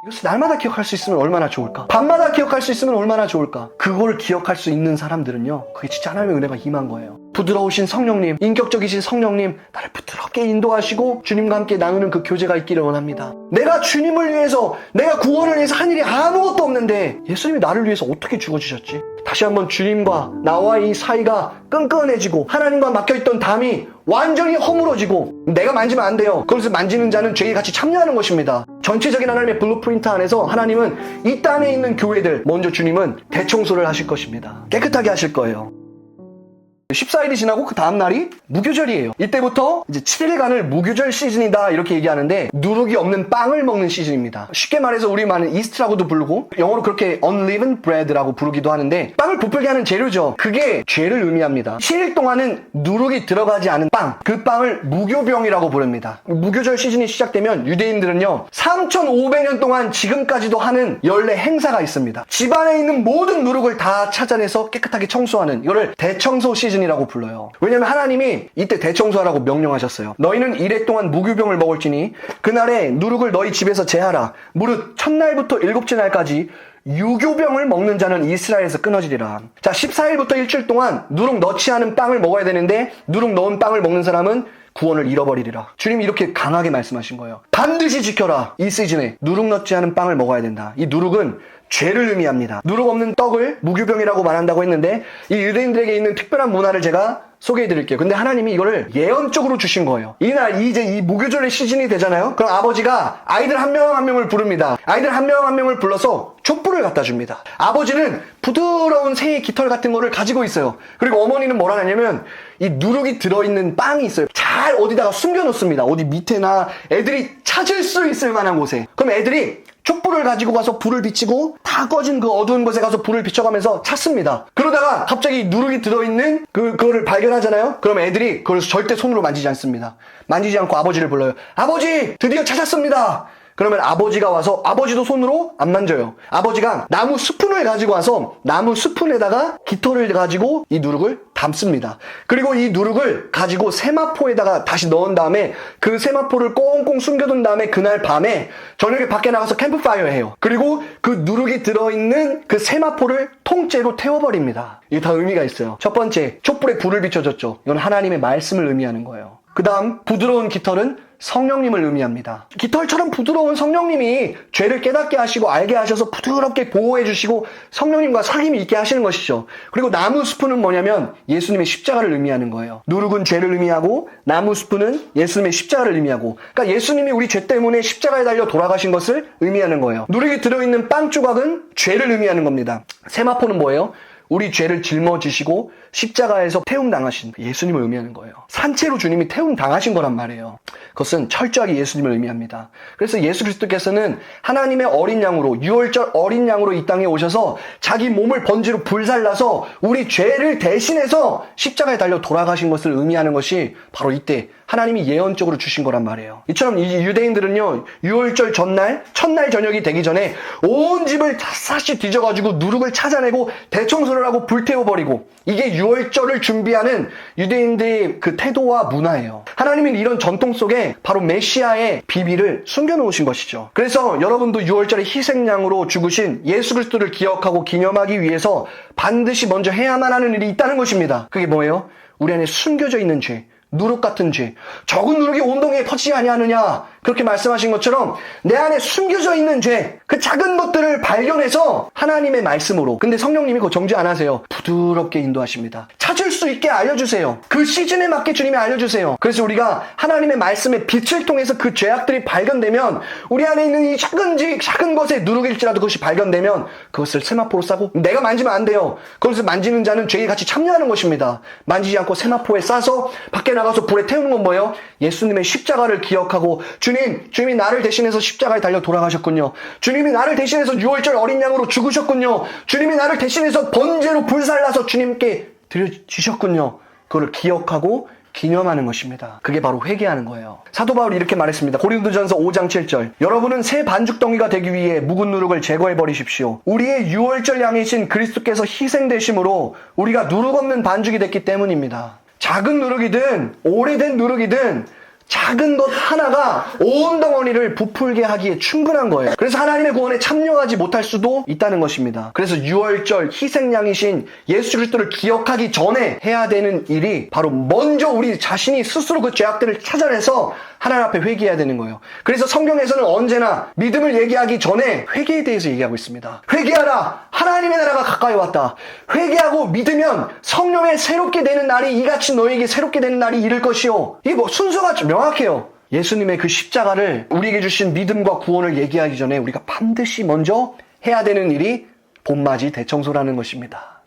이것을 날마다 기억할 수 있으면 얼마나 좋을까? 밤마다 기억할 수 있으면 얼마나 좋을까? 그걸 기억할 수 있는 사람들은요, 그게 진짜 하나님의 은혜가 임한 거예요. 부드러우신 성령님, 인격적이신 성령님, 나를 부드럽게 인도하시고 주님과 함께 나누는 그 교제가 있기를 원합니다. 내가 주님을 위해서, 내가 구원을 위해서 한 일이 아무것도 없는데 예수님이 나를 위해서 어떻게 죽어주셨지? 다시 한번 주님과 나와의 이 사이가 끈끈해지고 하나님과 막혀있던 담이 완전히 허물어지고, 내가 만지면 안 돼요. 그것을 만지는 자는 죄에 같이 참여하는 것입니다. 전체적인 하나님의 블루프린트 안에서 하나님은 이 땅에 있는 교회들, 먼저 주님은 대청소를 하실 것입니다. 깨끗하게 하실 거예요. 14일이 지나고 그 다음날이 무교절이에요. 이때부터 이제 7일간을 무교절 시즌이다 이렇게 얘기하는데, 누룩이 없는 빵을 먹는 시즌입니다. 쉽게 말해서 우리 말은 이스트라고도 부르고 영어로 그렇게 unleavened bread라고 부르기도 하는데, 빵을 부풀게 하는 재료죠. 그게 죄를 의미합니다. 7일 동안은 누룩이 들어가지 않은 빵, 그 빵을 무교병이라고 부릅니다. 무교절 시즌이 시작되면 유대인들은요 3,500년 동안 지금까지도 하는 연례 행사가 있습니다. 집안에 있는 모든 누룩을 다 찾아내서 깨끗하게 청소하는, 이거를 대청소 시즌 이라고 불러요. 왜냐하면 하나님이 이때 대청소하라고 명령하셨어요. 너희는 이래 동안 무교병을 먹을지니 그날에 누룩을 너희 집에서 제하라. 무릇 첫날부터 일곱째 날까지 유교병을 먹는 자는 이스라엘에서 끊어지리라. 자, 14일부터 일주일 동안 누룩 넣지 않은 빵을 먹어야 되는데, 누룩 넣은 빵을 먹는 사람은 구원을 잃어버리리라. 주님이 이렇게 강하게 말씀하신 거예요. 반드시 지켜라. 이 시즌에 누룩 넣지 않은 빵을 먹어야 된다. 이 누룩은 죄를 의미합니다. 누룩 없는 떡을 무교병이라고 말한다고 했는데, 이 유대인들에게 있는 특별한 문화를 제가 소개해 드릴게요. 근데 하나님이 이거를 예언적으로 주신 거예요. 이날 이제 이 무교절의 시즌이 되잖아요. 그럼 아버지가 아이들 한 명 한 명을 부릅니다. 아이들 한 명 한 명을 불러서 촛불을 갖다 줍니다. 아버지는 부드러운 새의 깃털 같은 거를 가지고 있어요. 그리고 어머니는 뭐라 하냐면, 이 누룩이 들어있는 빵이 있어요. 잘 어디다가 숨겨놓습니다. 어디 밑에나 애들이 찾을 수 있을 만한 곳에. 그럼 애들이 촛불을 가지고 가서 불을 비치고, 다 꺼진 그 어두운 곳에 가서 불을 비춰가면서 찾습니다. 그러다가 갑자기 누룩이 들어있는 그거를 발견하잖아요. 그럼 애들이 그걸 절대 손으로 만지지 않습니다. 만지지 않고 아버지를 불러요. 아버지, 드디어 찾았습니다. 그러면 아버지가 와서, 아버지도 손으로 안 만져요. 아버지가 나무 스푼을 가지고 와서 나무 스푼에다가 깃털을 가지고 이 누룩을 담습니다. 그리고 이 누룩을 가지고 세마포에다가 다시 넣은 다음에 그 세마포를 꽁꽁 숨겨둔 다음에 그날 밤에 저녁에 밖에 나가서 캠프파이어 해요. 그리고 그 누룩이 들어있는 그 세마포를 통째로 태워버립니다. 이게 다 의미가 있어요. 첫 번째, 촛불에 불을 비춰줬죠. 이건 하나님의 말씀을 의미하는 거예요. 그 다음, 부드러운 깃털은 성령님을 의미합니다. 깃털처럼 부드러운 성령님이 죄를 깨닫게 하시고 알게 하셔서 부드럽게 보호해 주시고 성령님과 사귐이 있게 하시는 것이죠. 그리고 나무 스푼은 뭐냐면 예수님의 십자가를 의미하는 거예요. 누룩은 죄를 의미하고 나무 스푼은 예수님의 십자가를 의미하고, 그러니까 예수님이 우리 죄 때문에 십자가에 달려 돌아가신 것을 의미하는 거예요. 누룩이 들어있는 빵 조각은 죄를 의미하는 겁니다. 세마포는 뭐예요? 우리 죄를 짊어지시고 십자가에서 태움당하신 예수님을 의미하는 거예요. 산채로 주님이 태움당하신 거란 말이에요. 그것은 철저하게 예수님을 의미합니다. 그래서 예수 그리스도께서는 하나님의 어린 양으로, 유월절 어린 양으로 이 땅에 오셔서 자기 몸을 번지로 불살라서 우리 죄를 대신해서 십자가에 달려 돌아가신 것을 의미하는 것이 바로 이때 하나님이 예언적으로 주신 거란 말이에요. 이처럼 이 유대인들은요, 유월절 전날, 첫날 저녁이 되기 전에 온 집을 샅샅이 뒤져가지고 누룩을 찾아내고 대청소를 하고 불태워버리고, 이게 유월절을 준비하는 유대인들의 그 태도와 문화예요. 하나님은 이런 전통 속에 바로 메시아의 비밀을 숨겨놓으신 것이죠. 그래서 여러분도 유월절의 희생양으로 죽으신 예수 그리스도를 기억하고 기념하기 위해서 반드시 먼저 해야만 하는 일이 있다는 것입니다. 그게 뭐예요? 우리 안에 숨겨져 있는 죄, 누룩 같은 죄, 적은 누룩이 온 동네에 퍼지지 아니하느냐, 그렇게 말씀하신 것처럼 내 안에 숨겨져 있는 죄, 그 작은 것들을 발견해서 하나님의 말씀으로, 근데 성령님이 그거 정죄 안 하세요. 부드럽게 인도하십니다. 찾을 수 있게 알려주세요. 그 시즌에 맞게 주님이 알려주세요. 그래서 우리가 하나님의 말씀의 빛을 통해서 그 죄악들이 발견되면, 우리 안에 있는 이 작은 것의 누룩일지라도 그것이 발견되면 그것을 세마포로 싸고, 내가 만지면 안 돼요. 그것을 만지는 자는 죄에 같이 참여하는 것입니다. 만지지 않고 세마포에 싸서 밖에 나가서 불에 태우는 건 뭐예요? 예수님의 십자가를 기억하고, 주님이 나를 대신해서 십자가에 달려 돌아가셨군요. 주님이 나를 대신해서 유월절 어린 양으로 죽으셨군요. 주님이 나를 대신해서 번제로 불살라서 주님께 드려주셨군요. 그걸 기억하고 기념하는 것입니다. 그게 바로 회개하는 거예요. 사도 바울이 이렇게 말했습니다. 고린도전서 5장 7절. 여러분은 새 반죽덩이가 되기 위해 묵은 누룩을 제거해 버리십시오. 우리의 유월절 양이신 그리스도께서 희생되심으로 우리가 누룩 없는 반죽이 됐기 때문입니다. 작은 누룩이든 오래된 누룩이든 작은 것 하나가 온 덩어리를 부풀게 하기에 충분한 거예요. 그래서 하나님의 구원에 참여하지 못할 수도 있다는 것입니다. 그래서 유월절 희생양이신 예수 그리스도를 기억하기 전에 해야 되는 일이 바로 먼저 우리 자신이 스스로 그 죄악들을 찾아내서 하나님 앞에 회개해야 되는 거예요. 그래서 성경에서는 언제나 믿음을 얘기하기 전에 회개에 대해서 얘기하고 있습니다. 회개하라! 하나님의 나라가 가까이 왔다. 회개하고 믿으면 성령의 새롭게 되는 날이 이같이 너에게 새롭게 되는 날이 이를 것이요. 이게 순서가 명확해요. 예수님의 그 십자가를 우리에게 주신 믿음과 구원을 얘기하기 전에 우리가 반드시 먼저 해야 되는 일이 봄맞이 대청소라는 것입니다.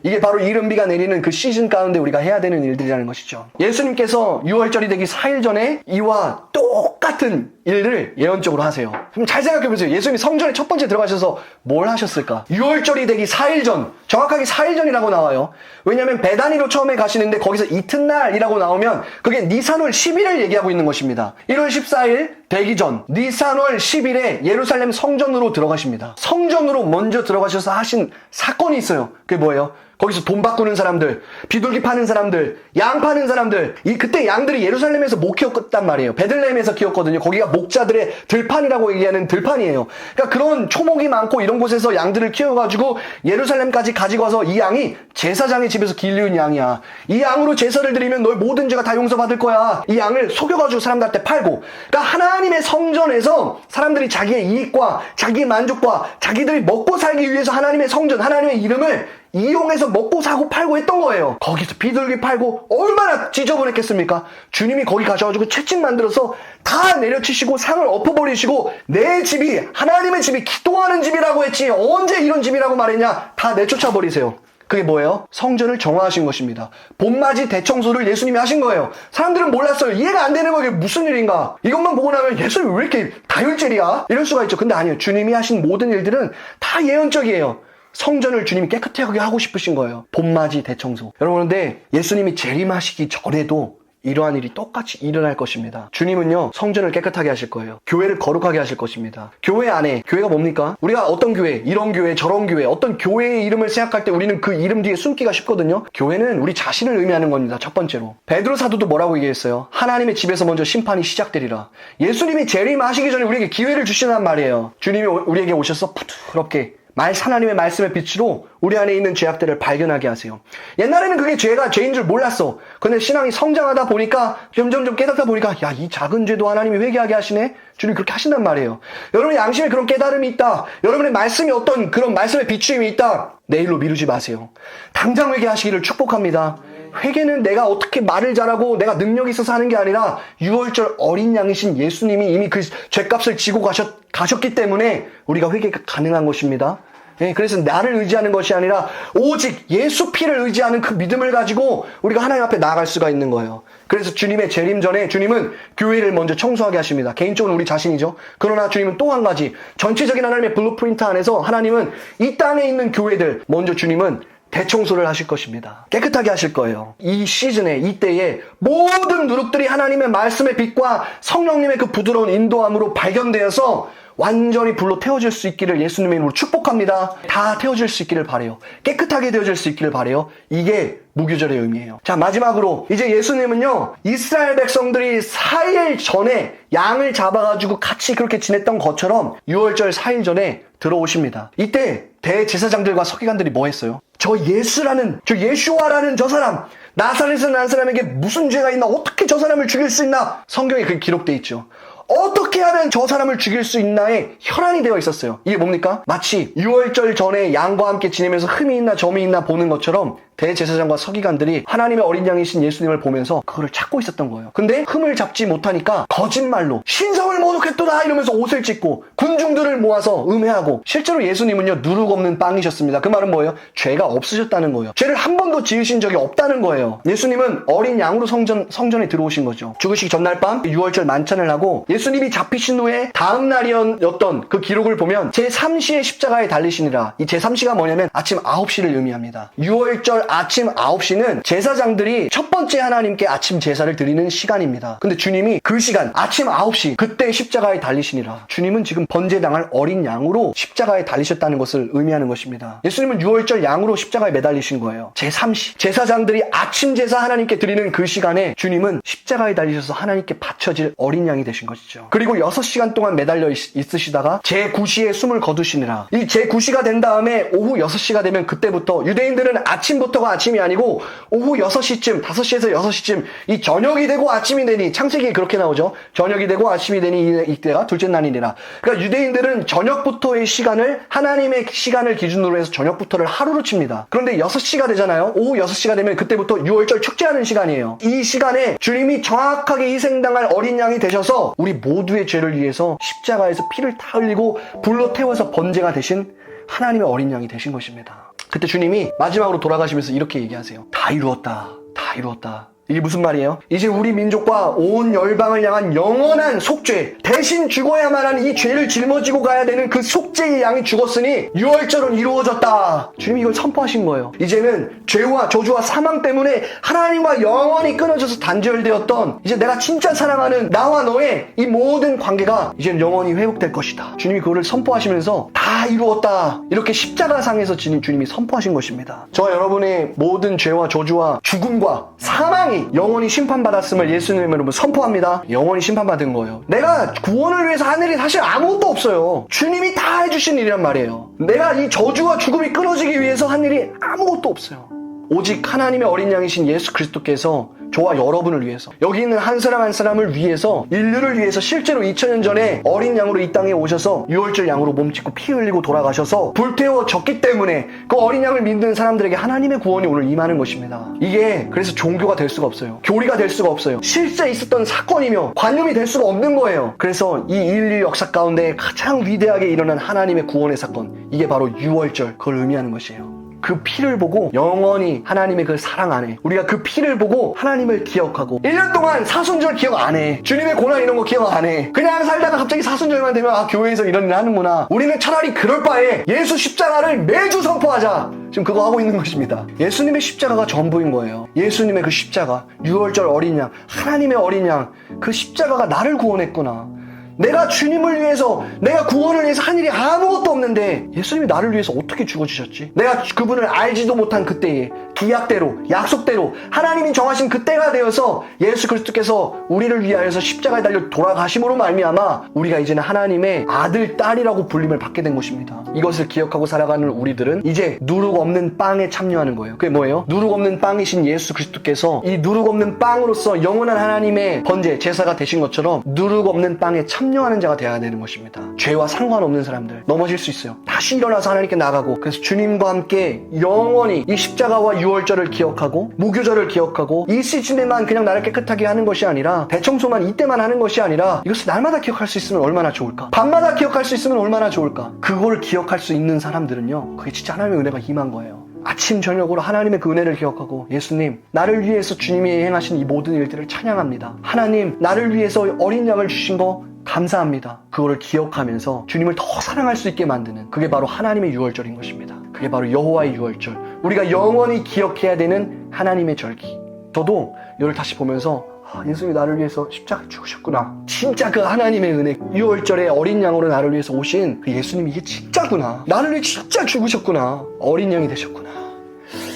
이게 바로 이른비가 내리는 그 시즌 가운데 우리가 해야 되는 일들이라는 것이죠. 예수님께서 유월절이 되기 4일 전에 이와 똑같은 일을 예언적으로 하세요. 그럼 잘 생각해 보세요. 예수님이 성전에 첫 번째 들어가셔서 뭘 하셨을까? 유월절이 되기 4일 전, 정확하게 4일 전이라고 나와요. 왜냐하면 베다니로 처음에 가시는데 거기서 이튿날이라고 나오면 그게 니산월 10일을 얘기하고 있는 것입니다. 1월 14일 되기 전 니산월 10일에 예루살렘 성전으로 들어가십니다. 성전으로 먼저 들어가셔서 하신 사건이 있어요. 그게 뭐예요? 거기서 돈 바꾸는 사람들, 비둘기 파는 사람들, 양 파는 사람들, 그때 양들이 예루살렘에서 못 키웠단 말이에요. 베들레헴에서 키웠거든요. 거기가 목자들의 들판이라고 얘기하는 들판이에요. 그러니까 그런 초목이 많고 이런 곳에서 양들을 키워가지고 예루살렘까지 가지고 와서 이 양이 제사장의 집에서 길리운 양이야. 이 양으로 제사를 드리면 너의 모든 죄가 다 용서받을 거야. 이 양을 속여가지고 사람들한테 팔고. 그러니까 하나님의 성전에서 사람들이 자기의 이익과 자기의 만족과 자기들이 먹고 살기 위해서 하나님의 성전, 하나님의 이름을 이용해서 먹고 사고 팔고 했던 거예요. 거기서 비둘기 팔고 얼마나 지저분했겠습니까? 주님이 거기 가셔가지고 채찍 만들어서 다 내려치시고 상을 엎어버리시고 내 집이 하나님의 집이 기도하는 집이라고 했지 언제 이런 집이라고 말했냐? 다 내쫓아버리세요. 그게 뭐예요? 성전을 정화하신 것입니다. 봄맞이 대청소를 예수님이 하신 거예요. 사람들은 몰랐어요. 이해가 안 되는 거예요. 이게 무슨 일인가? 이것만 보고 나면 예수님이 왜 이렇게 다혈질이야? 이럴 수가 있죠. 근데 아니에요. 주님이 하신 모든 일들은 다 예언적이에요. 성전을 주님이 깨끗하게 하고 싶으신 거예요. 봄맞이 대청소. 여러분, 근데 예수님이 재림하시기 전에도 이러한 일이 똑같이 일어날 것입니다. 주님은요, 성전을 깨끗하게 하실 거예요. 교회를 거룩하게 하실 것입니다. 교회 안에, 교회가 뭡니까? 우리가 어떤 교회, 이런 교회, 저런 교회, 어떤 교회의 이름을 생각할 때 우리는 그 이름 뒤에 숨기가 쉽거든요. 교회는 우리 자신을 의미하는 겁니다. 첫 번째로. 베드로 사도도 뭐라고 얘기했어요? 하나님의 집에서 먼저 심판이 시작되리라. 예수님이 재림하시기 전에 우리에게 기회를 주시란 말이에요. 주님이 우리에게 오셔서 부드럽게 하나님의 말씀의 빛으로 우리 안에 있는 죄악들을 발견하게 하세요. 옛날에는 그게 죄인 줄 몰랐어. 근데 신앙이 성장하다 보니까 점점 깨닫다 보니까 야, 이 작은 죄도 하나님이 회개하게 하시네? 주님이 그렇게 하신단 말이에요. 여러분의 양심에 그런 깨달음이 있다. 여러분의 말씀이 어떤 그런 말씀의 비추임이 있다. 내일로 미루지 마세요. 당장 회개하시기를 축복합니다. 회개는 내가 어떻게 말을 잘하고 내가 능력이 있어서 하는 게 아니라 6월절 어린 양이신 예수님이 이미 그 죄값을 지고 가셨기 때문에 우리가 회개가 가능한 것입니다. 예, 그래서 나를 의지하는 것이 아니라 오직 예수 피를 의지하는 그 믿음을 가지고 우리가 하나님 앞에 나아갈 수가 있는 거예요. 그래서 주님의 재림 전에 주님은 교회를 먼저 청소하게 하십니다. 개인적으로 우리 자신이죠. 그러나 주님은 또 한 가지 전체적인 하나님의 블루프린트 안에서 하나님은 이 땅에 있는 교회들 먼저 주님은 대청소를 하실 것입니다. 깨끗하게 하실 거예요. 이 시즌에, 이때에 모든 누룩들이 하나님의 말씀의 빛과 성령님의 그 부드러운 인도함으로 발견되어서 완전히 불로 태워질 수 있기를 예수님의 이름으로 축복합니다. 다 태워질 수 있기를 바라요. 깨끗하게 되어질 수 있기를 바라요. 이게 무교절의 의미예요. 자, 마지막으로 이제 예수님은요, 이스라엘 백성들이 4일 전에 양을 잡아가지고 같이 그렇게 지냈던 것처럼 6월절 4일 전에 들어오십니다. 이때 대제사장들과 서기관들이 뭐 했어요? 저 예슈아라는 저 사람, 나사렛에서 난 사람에게 무슨 죄가 있나? 어떻게 저 사람을 죽일 수 있나? 성경에 그게 기록되어 있죠. 어떻게 하면 저 사람을 죽일 수 있나에 혈안이 되어 있었어요. 이게 뭡니까? 마치 6월절 전에 양과 함께 지내면서 흠이 있나 점이 있나 보는 것처럼 대제사장과 서기관들이 하나님의 어린 양이신 예수님을 보면서 그거를 찾고 있었던 거예요. 근데 흠을 잡지 못하니까 거짓말로 신성을 모독했도다 이러면서 옷을 찢고 군중들을 모아서 음해하고, 실제로 예수님은요, 누룩 없는 빵이셨습니다. 그 말은 뭐예요? 죄가 없으셨다는 거예요. 죄를 한 번도 지으신 적이 없다는 거예요. 예수님은 어린 양으로 성전에 들어오신 거죠. 죽으시기 전날 밤 6월절 만찬을 하고 예수님이 잡히신 후에 다음 날이었던 그 기록을 보면 제3시에 십자가에 달리시니라. 이 제3시가 뭐냐면 아침 9시를 의미합니다. 6월절 6월절 아침 9시는 제사장들이 첫 번째 하나님께 아침 제사를 드리는 시간입니다. 근데 주님이 그 시간 아침 9시 그때 십자가에 달리시니라. 주님은 지금 번제당할 어린 양으로 십자가에 달리셨다는 것을 의미하는 것입니다. 예수님은 6월절 양으로 십자가에 매달리신 거예요. 제3시 제사장들이 아침 제사 하나님께 드리는 그 시간에 주님은 십자가에 달리셔서 하나님께 바쳐질 어린 양이 되신 것이죠. 그리고 6시간 동안 매달려 있으시다가 제9시에 숨을 거두시니라. 이 제9시가 된 다음에 오후 6시가 되면 그때부터 유대인들은 아침부터가 아침이 아니고 오후 6시쯤 5시에서 6시쯤 이 저녁이 되고 아침이 되니 창세기에 그렇게 나오죠. 저녁이 되고 아침이 되니 이때가 둘째 날이니라. 그러니까 유대인들은 저녁부터의 시간을 하나님의 시간을 기준으로 해서 저녁부터를 하루로 칩니다. 그런데 6시가 되잖아요. 오후 6시가 되면 그때부터 6월절 축제하는 시간이에요. 이 시간에 주님이 정확하게 희생당할 어린 양이 되셔서 우리 모두의 죄를 위해서 십자가에서 피를 다 흘리고 불로 태워서 번제가 되신 하나님의 어린 양이 되신 것입니다. 그때 주님이 마지막으로 돌아가시면서 이렇게 얘기하세요. 다 이루었다. 다 이루었다. 이게 무슨 말이에요? 이제 우리 민족과 온 열방을 향한 영원한 속죄, 대신 죽어야만 하는 이 죄를 짊어지고 가야 되는 그 속죄의 양이 죽었으니 6월절은 이루어졌다. 주님이 이걸 선포하신 거예요. 이제는 죄와 저주와 사망 때문에 하나님과 영원히 끊어져서 단절되었던 이제 내가 진짜 사랑하는 나와 너의 이 모든 관계가 이제는 영원히 회복될 것이다. 주님이 그거를 선포하시면서 다 이루었다. 이렇게 십자가상에서 주님이 선포하신 것입니다. 저와 여러분의 모든 죄와 저주와 죽음과 사망이 영원히 심판받았음을 예수님의 이름으로 선포합니다. 영원히 심판받은 거예요. 내가 구원을 위해서 한 일이 사실 아무것도 없어요. 주님이 다 해주신 일이란 말이에요. 내가 이 저주와 죽음이 끊어지기 위해서 한 일이 아무것도 없어요. 오직 하나님의 어린 양이신 예수 그리스도께서 저와 여러분을 위해서 여기 있는 한 사람 한 사람을 위해서 인류를 위해서 실제로 2000년 전에 어린 양으로 이 땅에 오셔서 6월절 양으로 몸짓고 피 흘리고 돌아가셔서 불태워졌기 때문에 그 어린 양을 믿는 사람들에게 하나님의 구원이 오늘 임하는 것입니다. 이게 그래서 종교가 될 수가 없어요. 교리가 될 수가 없어요. 실제 있었던 사건이며 관념이 될 수가 없는 거예요. 그래서 이 인류 역사 가운데 가장 위대하게 일어난 하나님의 구원의 사건, 이게 바로 6월절, 그걸 의미하는 것이에요. 그 피를 보고 영원히 하나님의 그 사랑 안에 우리가 그 피를 보고 하나님을 기억하고 1년 동안 사순절 기억 안 해. 주님의 고난 이런 거 기억 안 해. 그냥 살다가 갑자기 사순절만 되면 아 교회에서 이런 일 하는구나. 우리는 차라리 그럴 바에 예수 십자가를 매주 선포하자. 지금 그거 하고 있는 것입니다. 예수님의 십자가가 전부인 거예요. 예수님의 그 십자가, 6월절 어린 양, 하나님의 어린 양, 그 십자가가 나를 구원했구나. 내가 주님을 위해서, 내가 구원을 위해서 한 일이 아무것도 없는데 예수님이 나를 위해서 어떻게 죽어주셨지? 내가 그분을 알지도 못한 그때에 기약대로, 약속대로 하나님이 정하신 그때가 되어서 예수 그리스도께서 우리를 위하여서 십자가에 달려 돌아가심으로 말미암아 우리가 이제는 하나님의 아들, 딸이라고 불림을 받게 된 것입니다. 이것을 기억하고 살아가는 우리들은 이제 누룩 없는 빵에 참여하는 거예요. 그게 뭐예요? 누룩 없는 빵이신 예수 그리스도께서 이 누룩 없는 빵으로서 영원한 하나님의 번제, 제사가 되신 것처럼 누룩 없는 빵에 참여하는 자가 되어야 되는 것입니다. 죄와 상관없는 사람들 넘어질 수 있어요. 다시 일어나서 하나님께 나가고, 그래서 주님과 함께 영원히 이 십자가와 6월절을 기억하고 무교절을 기억하고 이 시즌에만 그냥 나를 깨끗하게 하는 것이 아니라 대청소만 이때만 하는 것이 아니라 이것을 날마다 기억할 수 있으면 얼마나 좋을까? 밤마다 기억할 수 있으면 얼마나 좋을까? 그걸 기억할 수 있는 사람들은요, 그게 진짜 하나님의 은혜가 임한 거예요. 아침 저녁으로 하나님의 그 은혜를 기억하고, 예수님 나를 위해서 주님이 행하신 이 모든 일들을 찬양합니다. 하나님 나를 위해서 어린 양을 주신 거 감사합니다. 그거를 기억하면서 주님을 더 사랑할 수 있게 만드는, 그게 바로 하나님의 6월절인 것입니다. 그게 바로 여호와의 6월절, 우리가 영원히 기억해야 되는 하나님의 절기. 저도 이걸 다시 보면서 예수님이 나를 위해서 십자가에 죽으셨구나. 진짜 그 하나님의 은혜, 6월절에 어린 양으로 나를 위해서 오신 그 예수님이 이게 진짜구나. 나를 위해 진짜 죽으셨구나. 어린 양이 되셨구나.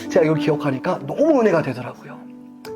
제가 이걸 기억하니까 너무 은혜가 되더라고요.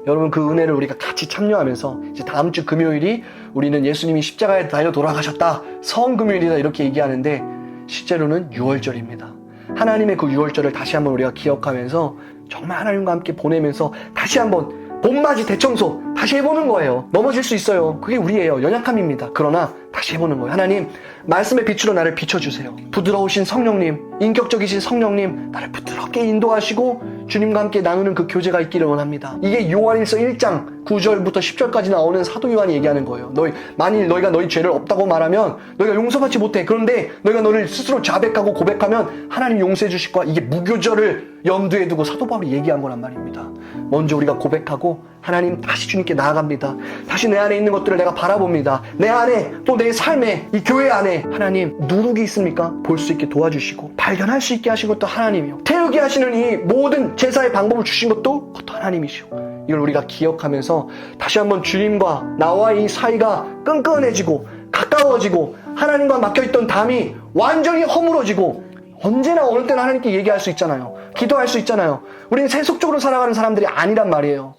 여러분, 그 은혜를 우리가 같이 참여하면서 이제 다음 주 금요일이 우리는 예수님이 십자가에 달려 돌아가셨다, 성금요일이다 이렇게 얘기하는데 실제로는 6월절입니다. 하나님의 그 6월절을 다시 한번 우리가 기억하면서 정말 하나님과 함께 보내면서 다시 한번 봄맞이 대청소 다시 해보는 거예요. 넘어질 수 있어요. 그게 우리예요. 연약함입니다. 그러나 다시 해보는 거예요. 하나님, 말씀의 빛으로 나를 비춰주세요. 부드러우신 성령님, 인격적이신 성령님, 나를 부드럽게 인도하시고 주님과 함께 나누는 그 교제가 있기를 원합니다. 이게 요한일서 1장 9절부터 10절까지 나오는 사도 요한이 얘기하는 거예요. 만일 너희가 너희 죄를 없다고 말하면 너희가 용서받지 못해. 그런데 너희가 너를 스스로 자백하고 고백하면 하나님 용서해 주실 거야. 이게 무교절을 염두에 두고 사도 바울이 얘기한 거란 말입니다. 먼저 우리가 고백하고 하나님, 다시 주님께 나아갑니다. 다시 내 안에 있는 것들을 내가 바라봅니다. 내 안에, 또 내 삶에, 이 교회 안에 하나님 누룩이 있습니까? 볼 수 있게 도와주시고 발견할 수 있게 하신 것도 하나님이요, 태우게 하시는 이 모든 제사의 방법을 주신 것도 그것도 하나님이시오. 이걸 우리가 기억하면서 다시 한번 주님과 나와의 이 사이가 끈끈해지고 가까워지고 하나님과 막혀있던 담이 완전히 허물어지고 언제나 어느 때나 하나님께 얘기할 수 있잖아요. 기도할 수 있잖아요. 우리는 세속적으로 살아가는 사람들이 아니란 말이에요.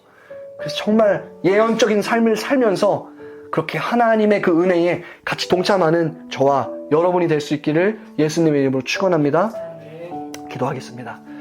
그래서 정말 예언적인 삶을 살면서 그렇게 하나님의 그 은혜에 같이 동참하는 저와 여러분이 될 수 있기를 예수님의 이름으로 축원합니다. 기도하겠습니다.